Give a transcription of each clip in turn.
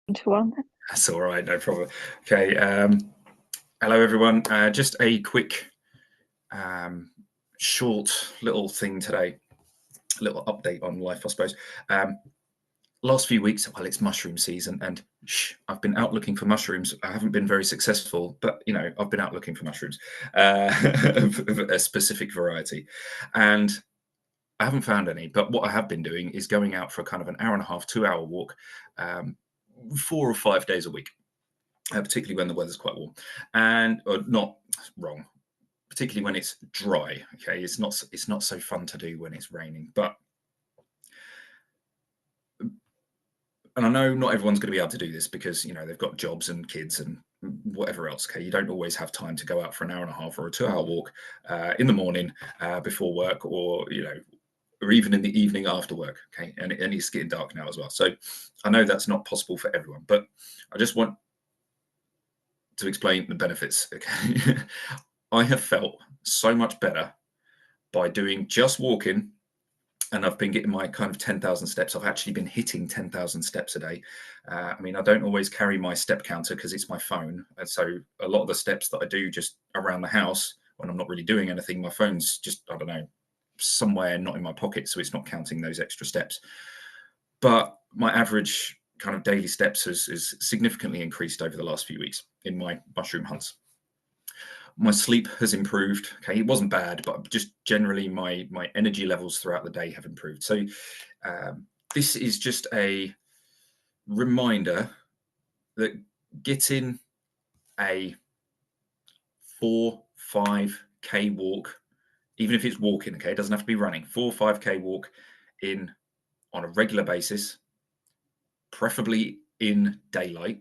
Into one. That's all right, no problem. Okay, hello everyone. Just a quick, short little thing today, a little update on life, I suppose. Last few weeks, well, it's mushroom season, and I've been out looking for mushrooms. I haven't been very successful, but I've been out looking for mushrooms of a specific variety, and I haven't found any. But what I have been doing is going out for kind of an hour and a half, 2 hour walk, 4 or 5 days a week. Particularly when the weather's quite warm, and or not wrong, particularly when it's dry. Okay, it's not so fun to do when it's raining, and I know not everyone's going to be able to do this because they've got jobs and kids and whatever else. Okay, you don't always have time to go out for an hour and a half or a 2 hour walk in the morning before work, or even in the evening after work. Okay, and it's getting dark now as well, so I know that's not possible for everyone, but I just want to explain the benefits. Okay, I have felt so much better by doing just walking, and I've been getting my kind of 10,000 steps. I've actually been hitting 10,000 steps a day. I mean, I don't always carry my step counter because it's my phone, and so a lot of the steps that I do just around the house when I'm not really doing anything, my phone's just, I don't know, somewhere not in my pocket, so it's not counting those extra steps. But my average kind of daily steps has significantly increased over the last few weeks in my mushroom hunts. My sleep has improved. Okay, it wasn't bad, but just generally my energy levels throughout the day have improved. So this is just a reminder that getting a 4-5K walk, even if it's walking, okay, it doesn't have to be running, 4-5K walk in on a regular basis, preferably in daylight,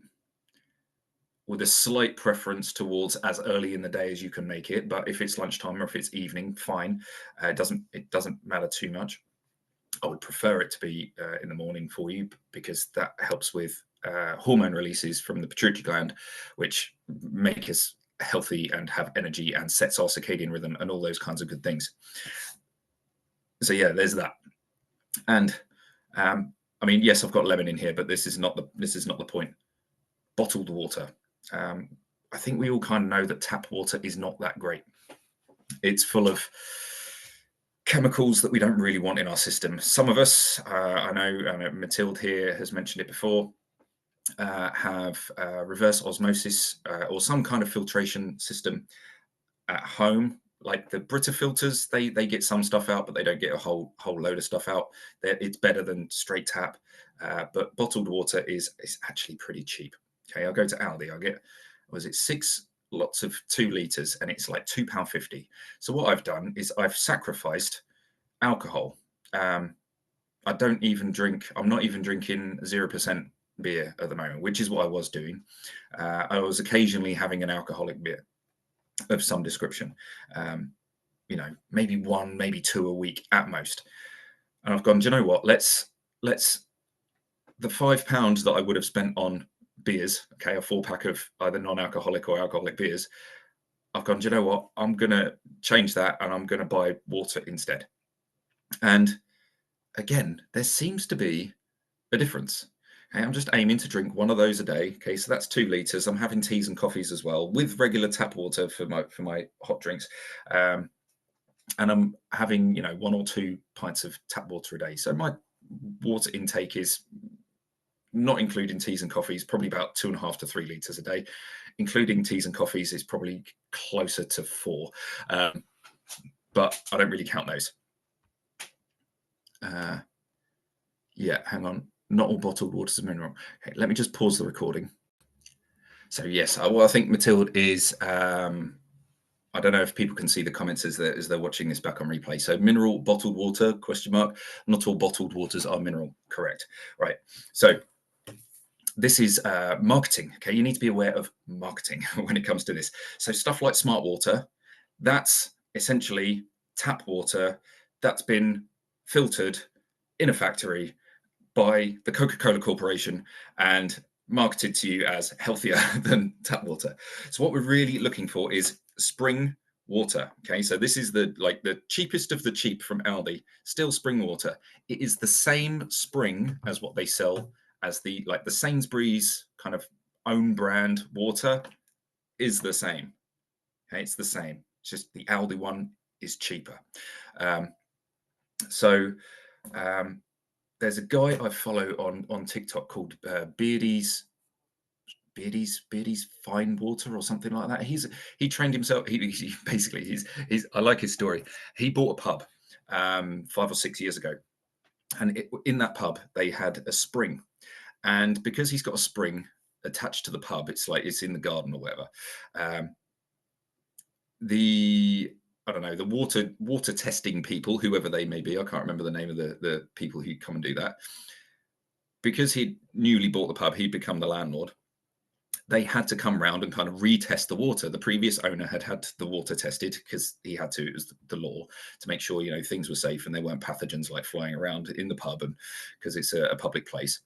with a slight preference towards as early in the day as you can make it. But if it's lunchtime or if it's evening, fine. It doesn't matter too much. I would prefer it to be in the morning for you, because that helps with hormone releases from the pituitary gland, which make us healthy and have energy and sets our circadian rhythm and all those kinds of good things. So yeah, there's that. And I mean, yes, I've got lemon in here, but this is not the point. Bottled water. I think we all kind of know that tap water is not that great. It's full of chemicals that we don't really want in our system. Some of us, I know Matilde here has mentioned it before, have reverse osmosis or some kind of filtration system at home. Like the Brita filters, they get some stuff out, but they don't get a whole load of stuff out. It's better than straight tap, but bottled water is actually pretty cheap. Okay, I'll go to Aldi. I'll get, was it 6 lots of 2 litres, and it's like £2.50. So what I've done is I've sacrificed alcohol. I don't even drink. I'm not even drinking 0% beer at the moment, which is what I was doing. I was occasionally having an alcoholic beer of some description. Maybe 1, maybe 2 a week at most. And I've gone, do you know what? Let's the £5 that I would have spent on beers, okay, a 4-pack of either non-alcoholic or alcoholic beers, I've gone, do you know what? I'm going to change that, and I'm going to buy water instead. And again, there seems to be a difference. Okay, I'm just aiming to drink 1 of those a day. Okay, so that's 2 litres. I'm having teas and coffees as well, with regular tap water for my hot drinks. And I'm having 1 or 2 pints of tap water a day. So my water intake is, not including teas and coffees, probably about 2.5 to 3 litres a day. Including teas and coffees is probably closer to 4. But I don't really count those. Yeah, hang on. Not all bottled water is mineral. Okay, let me just pause the recording. So yes, I think Matilde is, I don't know if people can see the comments as they're watching this back on replay. So mineral bottled water, ? Not all bottled waters are mineral, correct. Right, so this is marketing. Okay, you need to be aware of marketing when it comes to this. So stuff like Smart Water, that's essentially tap water that's been filtered in a factory by the Coca-Cola Corporation and marketed to you as healthier than tap water. So what we're really looking for is spring water. Okay, so this is the cheapest of the cheap from Aldi, still spring water. It is the same spring as what they sell as the Sainsbury's kind of own brand water is the same. Okay, it's the same. It's just the Aldi one is cheaper. Um, so there's a guy I follow on TikTok called Beardy's Fine Water or something like that. He trained himself. He basically he's I like his story. He bought a pub 5 or 6 years ago, and in that pub they had a spring, and because he's got a spring attached to the pub, it's like it's in the garden or whatever. The I don't know, the water testing people, whoever they may be, I can't remember the name of the people who come and do that. Because he'd newly bought the pub, he'd become the landlord. They had to come round and kind of retest the water. The previous owner had the water tested because he had to. It was the law to make sure things were safe and there weren't pathogens like flying around in the pub, and because it's a public place.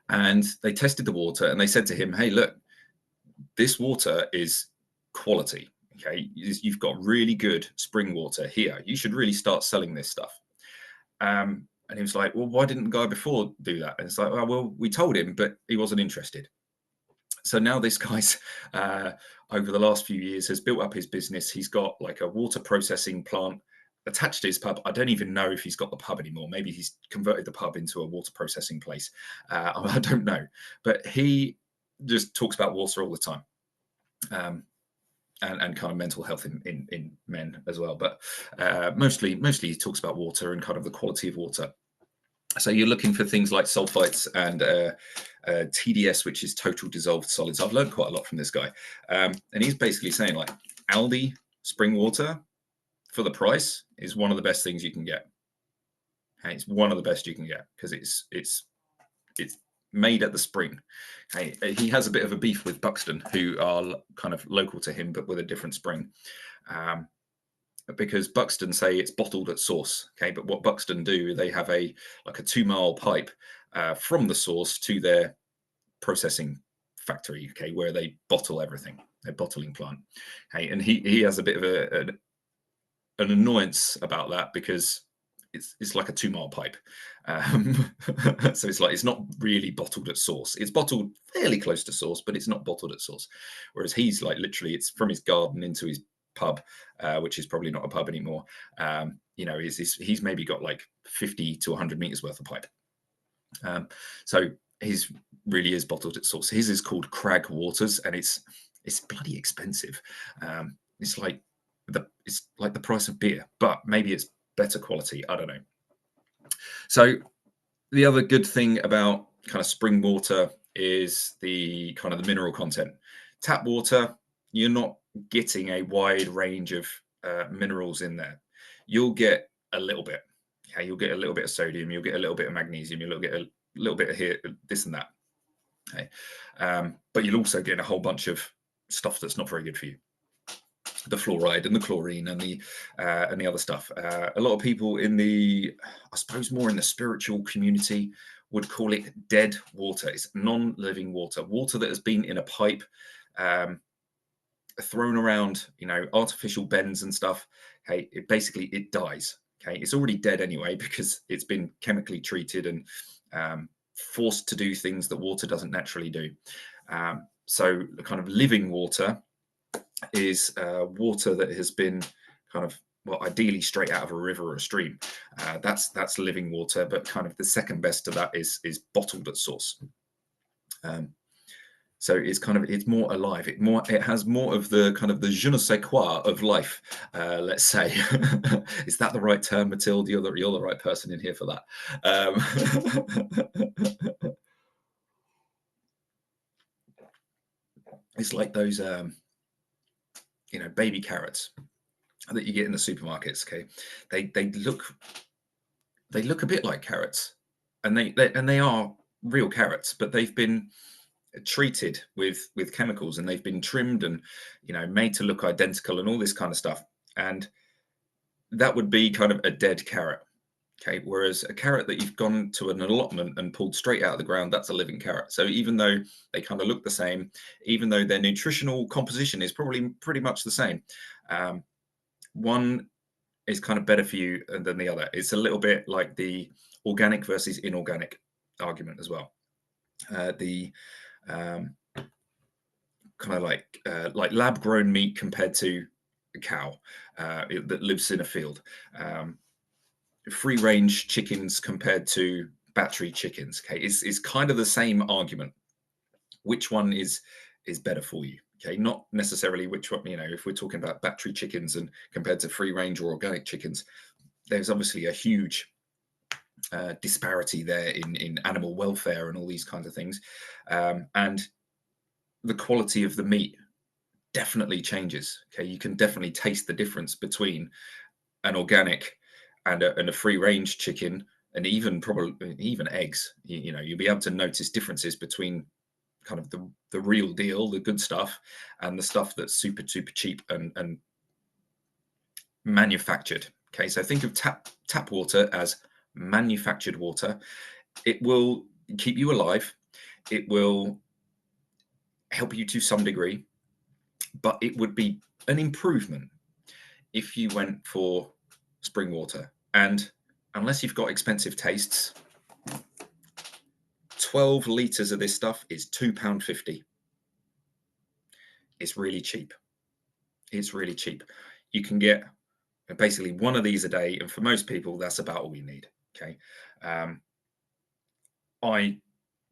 And they tested the water and they said to him, "Hey, look, this water is quality. Okay, you've got really good spring water here. You should really start selling this stuff." And he was like, "Well, why didn't the guy before do that?" And it's like, well, we told him, but he wasn't interested. So now this guy's over the last few years has built up his business. He's got like a water processing plant attached to his pub. I don't even know if he's got the pub anymore. Maybe he's converted the pub into a water processing place. I don't know, but he just talks about water all the time. And kind of mental health in men as well, but mostly he talks about water and kind of the quality of water. So you're looking for things like sulfites and TDS, which is total dissolved solids. I've learned quite a lot from this guy, and he's basically saying like Aldi spring water for the price is one of the best things you can get. Okay, it's one of the best you can get because it's made at the spring. Hey, he has a bit of a beef with Buxton, who are kind of local to him, but with a different spring. Because Buxton say it's bottled at source. Okay, but what Buxton do, they have a 2-mile pipe from the source to their processing factory. Okay, where they bottle everything, their bottling plant. Okay, and he has a bit of an annoyance about that because it's like a 2-mile pipe. So it's not really bottled at source. It's bottled fairly close to source, but it's not bottled at source. Whereas he's like literally it's from his garden into his pub, which is probably not a pub anymore. He's maybe got like 50 to 100 meters worth of pipe. So his really is bottled at source. His is called Crag Waters, and it's bloody expensive. It's like the price of beer, but maybe it's better quality. I don't know. So the other good thing about kind of spring water is the kind of the mineral content. Tap water, you're not getting a wide range of minerals in there. You'll get a little bit. Okay, you'll get a little bit of sodium. You'll get a little bit of magnesium. You'll get a little bit of here, this and that. Okay, but you'll also get a whole bunch of stuff that's not very good for you. The fluoride and the chlorine and the other stuff. A lot of people I suppose more in the spiritual community would call it dead water. It's non-living water, water that has been in a pipe, thrown around, artificial bends and stuff. Okay, it dies. Okay, it's already dead anyway because it's been chemically treated and forced to do things that water doesn't naturally do. So the kind of living water is water that has been kind of ideally straight out of a river or a stream. That's living water, but kind of the second best to that is bottled at source. So it's more alive. It has more of the kind of the je ne sais quoi of life. Let's say, is that the right term, Mathilde? You're the right person in here for that. It's like those baby carrots that you get in the supermarkets. Okay, they look a bit like carrots, and they are real carrots, but they've been treated with chemicals and they've been trimmed and made to look identical and all this kind of stuff. And that would be kind of a dead carrot. Okay, whereas a carrot that you've gone to an allotment and pulled straight out of the ground, that's a living carrot. So even though they kind of look the same, even though their nutritional composition is probably pretty much the same, one is kind of better for you than the other. It's a little bit like the organic versus inorganic argument as well. The kind of like lab grown meat compared to a cow that lives in a field. Free range chickens compared to battery chickens. Okay, it's kind of the same argument. Which one is better for you? Okay, not necessarily which one. If we're talking about battery chickens and compared to free range or organic chickens, there's obviously a huge disparity there in animal welfare and all these kinds of things, and the quality of the meat definitely changes. Okay, you can definitely taste the difference between an organic and a free range chicken, and even eggs. You'll be able to notice differences between kind of the real deal, the good stuff, and the stuff that's super cheap and manufactured. Okay, so think of tap water as manufactured water. It will keep you alive. It will help you to some degree, but it would be an improvement if you went for spring water. And unless you've got expensive tastes, 12 litres of this stuff is £2.50. It's really cheap. It's really cheap. You can get basically one of these a day, and for most people, that's about all you need. Okay.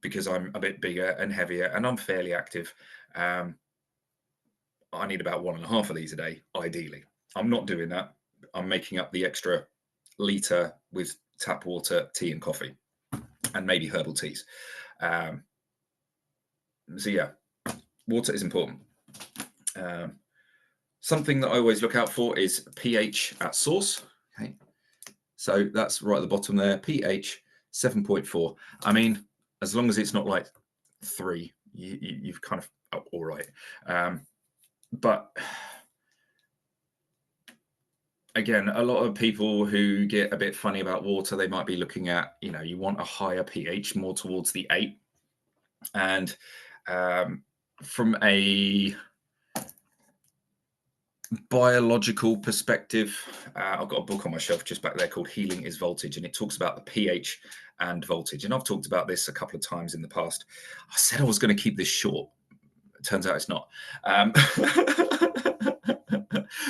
Because I'm a bit bigger and heavier and I'm fairly active, I need about 1.5 of these a day, ideally. I'm not doing that. I'm making up the extra litre with tap water, tea and coffee, and maybe herbal teas. So yeah, water is important. Something that I always look out for is pH at source. Okay, so that's right at the bottom there. pH 7.4. I mean, as long as it's not like 3, you've kind of all right. But again, a lot of people who get a bit funny about water, they might be looking at, you want a higher pH, more towards the 8. And from a biological perspective, I've got a book on my shelf just back there called Healing is Voltage, and it talks about the pH and voltage. And I've talked about this a couple of times in the past. I said I was going to keep this short. It turns out it's not.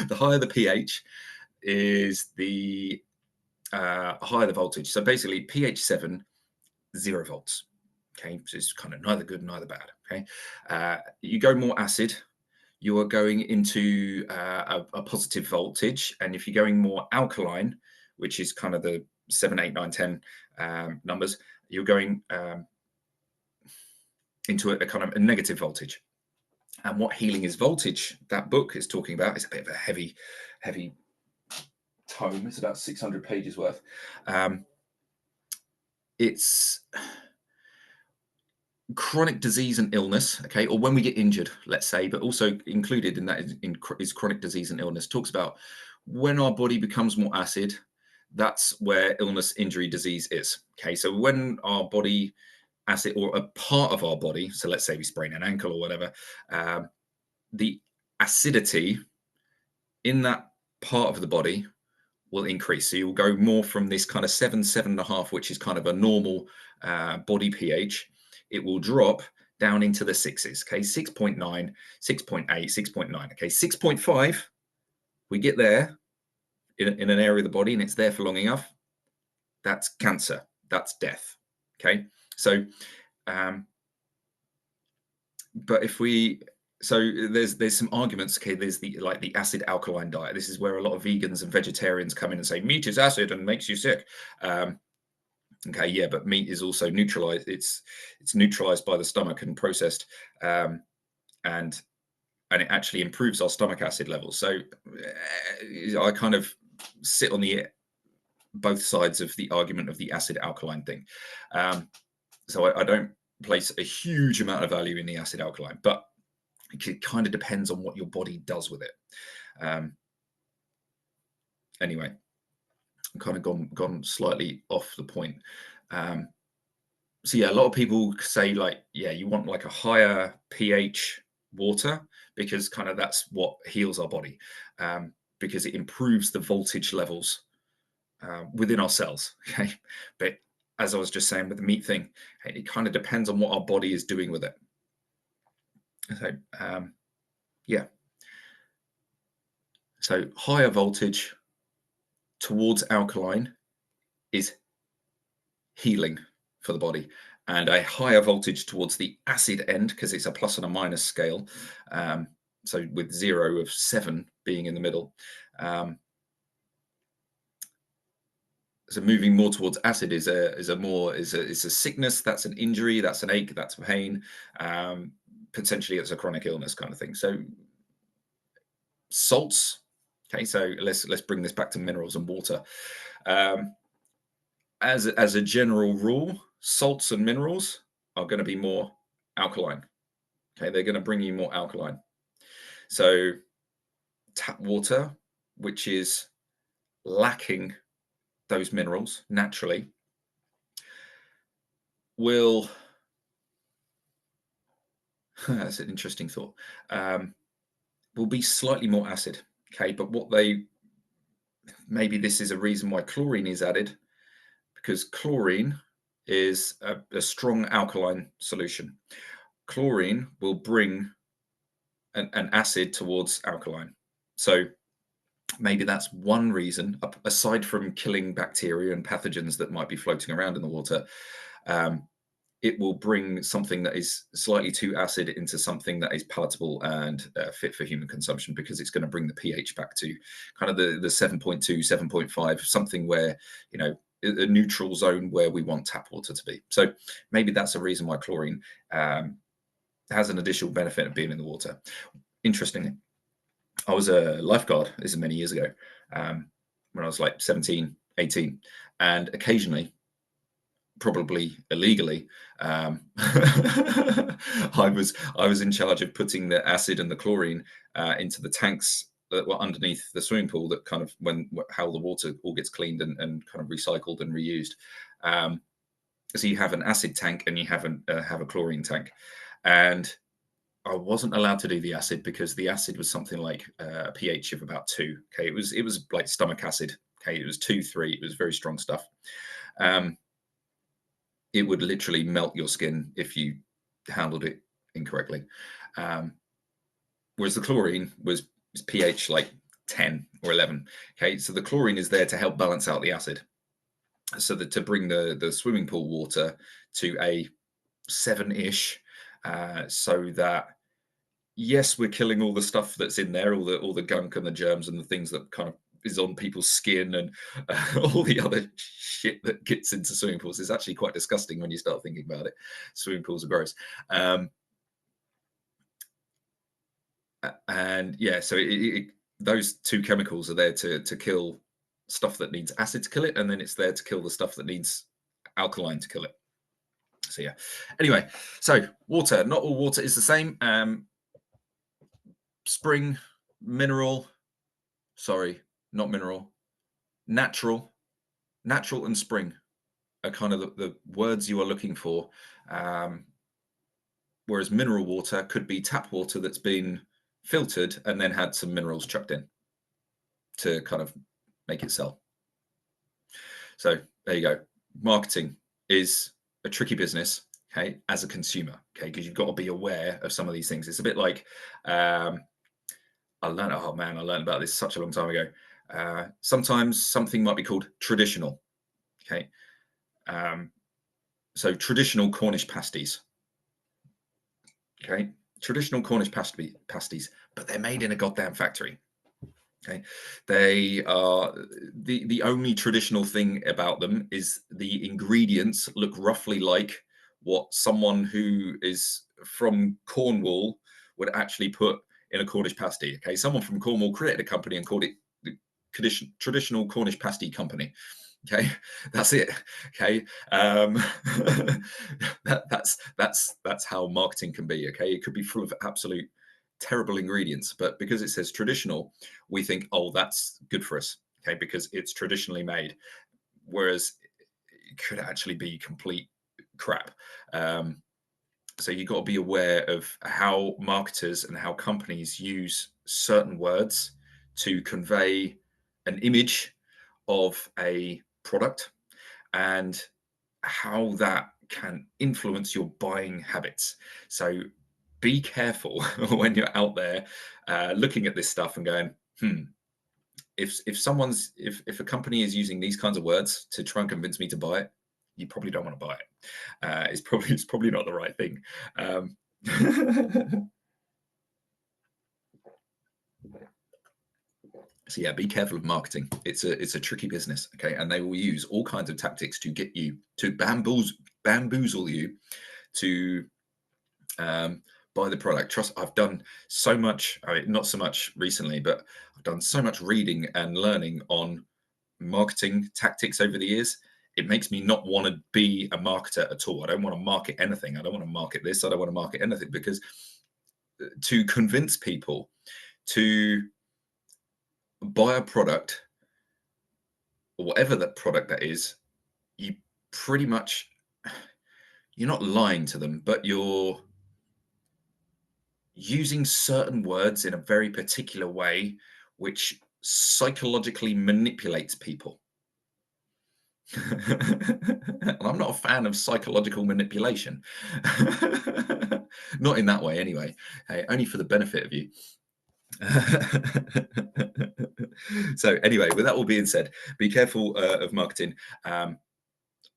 The higher the pH is the higher the voltage. So basically pH 7, 0 volts. Okay, so it's kind of neither good, neither bad. Okay, you go more acid, you are going into a positive voltage. And if you're going more alkaline, which is kind of the 7, 8, 9, 10 numbers, you're going into a kind of a negative voltage. And what Healing is Voltage, that book is talking about, is a bit of a heavy tome. It's about 600 pages worth. It's chronic disease and illness, okay, or when we get injured, let's say, but also included in that is chronic disease and illness. Talks about when our body becomes more acid, that's where illness, injury, disease is. Okay, so when our body acid, or a part of our body, so let's say we sprain an ankle or whatever, the acidity in that part of the body will increase. So you'll go more from this kind of 7, 7.5, which is kind of a normal body pH. It will drop down into the 6s. Okay, 6.9, 6.8, 6.9. Okay, 6.5, we get there in an area of the body and it's there for long enough. That's cancer. That's death. Okay, so but if we, so there's some arguments. Okay, there's the acid alkaline diet. This is where a lot of vegans and vegetarians come in and say meat is acid and makes you sick. Okay, yeah, but meat is also neutralized. It's neutralized by the stomach and processed, and it actually improves our stomach acid levels. So I kind of sit on the both sides of the argument of the acid alkaline thing. So I don't place a huge amount of value in the acid alkaline, but it kind of depends on what your body does with it. Anyway, I'm kind of gone slightly off the point. So yeah, a lot of people say like, yeah, you want like a higher pH water because kind of that's what heals our body, because it improves the voltage levels within our cells. Okay, but as I was just saying with the meat thing, it kind of depends on what our body is doing with it. So, yeah. So higher voltage towards alkaline is healing for the body, and a higher voltage towards the acid end, because it's a plus and a minus scale. So with 0 of 7 being in the middle. So moving more towards acid is a sickness. That's an injury. That's an ache. That's pain. Potentially, it's a chronic illness kind of thing. So salts. Okay, so let's bring this back to minerals and water. As a general rule, salts and minerals are going to be more alkaline. Okay, they're going to bring you more alkaline. So tap water, which is lacking those minerals naturally, will that's an interesting thought. Will be slightly more acid. Okay, but maybe this is a reason why chlorine is added, because chlorine is a strong alkaline solution. Chlorine will bring an acid towards alkaline. So maybe that's one reason, aside from killing bacteria and pathogens that might be floating around in the water. It will bring something that is slightly too acid into something that is palatable and fit for human consumption, because it's going to bring the pH back to kind of the 7.2, 7.5, something where, a neutral zone where we want tap water to be. So maybe that's a reason why chlorine has an additional benefit of being in the water. Interestingly, I was a lifeguard, this is many years ago, when I was like 17, 18, and occasionally, probably illegally, I was in charge of putting the acid and the chlorine into the tanks that were underneath the swimming pool, that kind of how the water all gets cleaned and kind of recycled and reused. So you have an acid tank and you have a chlorine tank, and I wasn't allowed to do the acid because the acid was something like a pH of about 2. Okay, it was like stomach acid. Okay, it was 2, 3. It was very strong stuff. It would literally melt your skin if you handled it incorrectly. Whereas the chlorine was pH like 10 or 11. Okay, so the chlorine is there to help balance out the acid, so that to bring the swimming pool water to a 7-ish, so that yes, we're killing all the stuff that's in there, all the gunk and the germs and the things that kind of is on people's skin and all the other shit that gets into swimming pools. Is actually quite disgusting when you start thinking about it. Swimming pools are gross. And yeah, so those two chemicals are there to kill stuff that needs acid to kill it, and then it's there to kill the stuff that needs alkaline to kill it. So yeah. Anyway, so water. Not all water is the same. Spring, mineral. Sorry, not mineral. Natural and spring are kind of the words you are looking for. Whereas mineral water could be tap water that's been filtered and then had some minerals chucked in to kind of make it sell. So there you go. Marketing is a tricky business, okay, as a consumer, okay, because you've got to be aware of some of these things. It's a bit like I learned about this such a long time ago. Sometimes something might be called traditional, okay. So traditional Cornish pasties, okay, traditional Cornish pasties, but they're made in a goddamn factory. Okay, they are the only traditional thing about them is the ingredients look roughly like what someone who is from Cornwall would actually put in a Cornish pasty. Okay, someone from Cornwall created a company and called it the Traditional Cornish Pasty Company. Okay, that's it. Okay, that's how marketing can be. Okay, it could be full of absolute terrible ingredients, but because it says traditional, we think, oh, that's good for us, okay, because it's traditionally made, whereas it could actually be complete crap. So you've got to be aware of how marketers and how companies use certain words to convey an image of a product, and how that can influence your buying habits. So be careful when you're out there looking at this stuff and going, if a company is using these kinds of words to try and convince me to buy it, you probably don't want to buy it. It's probably not the right thing. So yeah, be careful of marketing. It's a tricky business, okay? And they will use all kinds of tactics to get you to bamboozle you to buy the product. Trust, I've done so much. I mean, not so much recently, but I've done so much reading and learning on marketing tactics over the years. It makes me not want to be a marketer at all. I don't want to market anything. I don't want to market this. I don't want to market anything, because to convince people to buy a product, or whatever that product that is, you pretty much, you're not lying to them, but you're using certain words in a very particular way, which psychologically manipulates people. And I'm not a fan of psychological manipulation. Not in that way, anyway. Only for the benefit of you. So, anyway, with that all being said, be careful of marketing.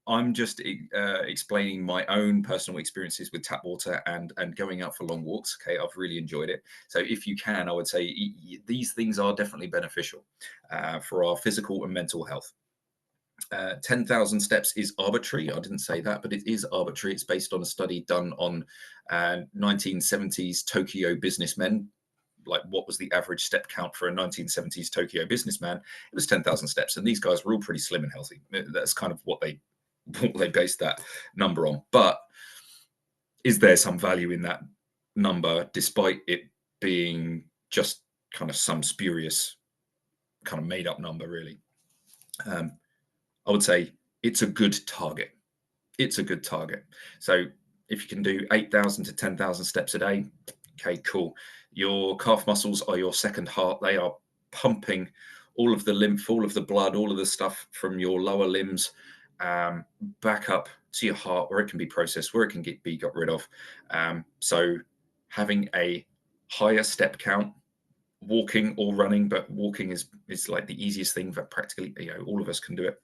I'm just explaining my own personal experiences with tap water and going out for long walks. Okay, I've really enjoyed it. So if you can, I would say these things are definitely beneficial for our physical and mental health. 10,000 steps is arbitrary. I didn't say that, but it is arbitrary. It's based on a study done on 1970s Tokyo businessmen. Like, what was the average step count for a 1970s Tokyo businessman? It was 10,000 steps, and these guys were all pretty slim and healthy. That's kind of what they based that number on. But is there some value in that number, despite it being just kind of some spurious kind of made up number, really? I would say it's a good target. It's a good target. So if you can do 8,000 to 10,000 steps a day, okay, cool. Your calf muscles are your second heart. They are pumping all of the lymph, all of the blood, all of the stuff from your lower limbs back up to your heart, where it can be processed, where it can be got rid of. So having a higher step count, walking or running, but walking is like the easiest thing that practically, all of us can do it.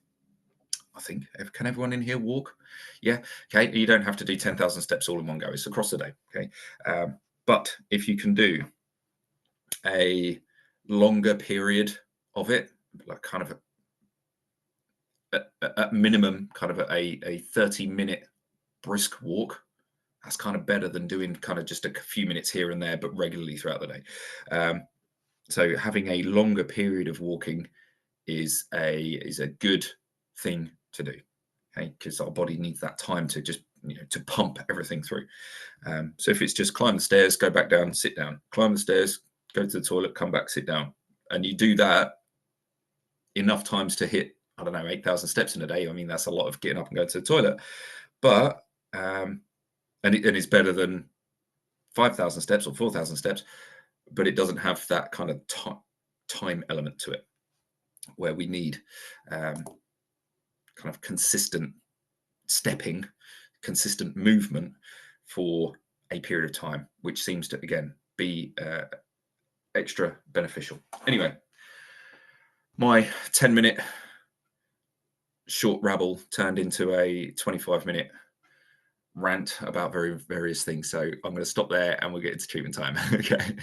I think. Can everyone in here walk? Yeah. Okay. You don't have to do 10,000 steps all in one go. It's across the day. Okay. But if you can do a longer period of it, like kind of at minimum, kind of a 30-minute brisk walk, that's kind of better than doing kind of just a few minutes here and there, but regularly throughout the day. So having a longer period of walking is a good thing to do, okay? Because our body needs that time to just to pump everything through. So if it's just climb the stairs, go back down, sit down, climb the stairs, go to the toilet, come back, sit down, and you do that enough times to hit, I don't know, 8,000 steps in a day. I mean, that's a lot of getting up and going to the toilet, but and it's better than 5,000 steps or 4,000 steps, but it doesn't have that kind of time element to it, where we need kind of consistent stepping, consistent movement for a period of time, which seems to, again, be extra beneficial. Anyway, my 10-minute short rabble turned into a 25-minute rant about various things. So I'm going to stop there and we'll get into treatment time. Okay.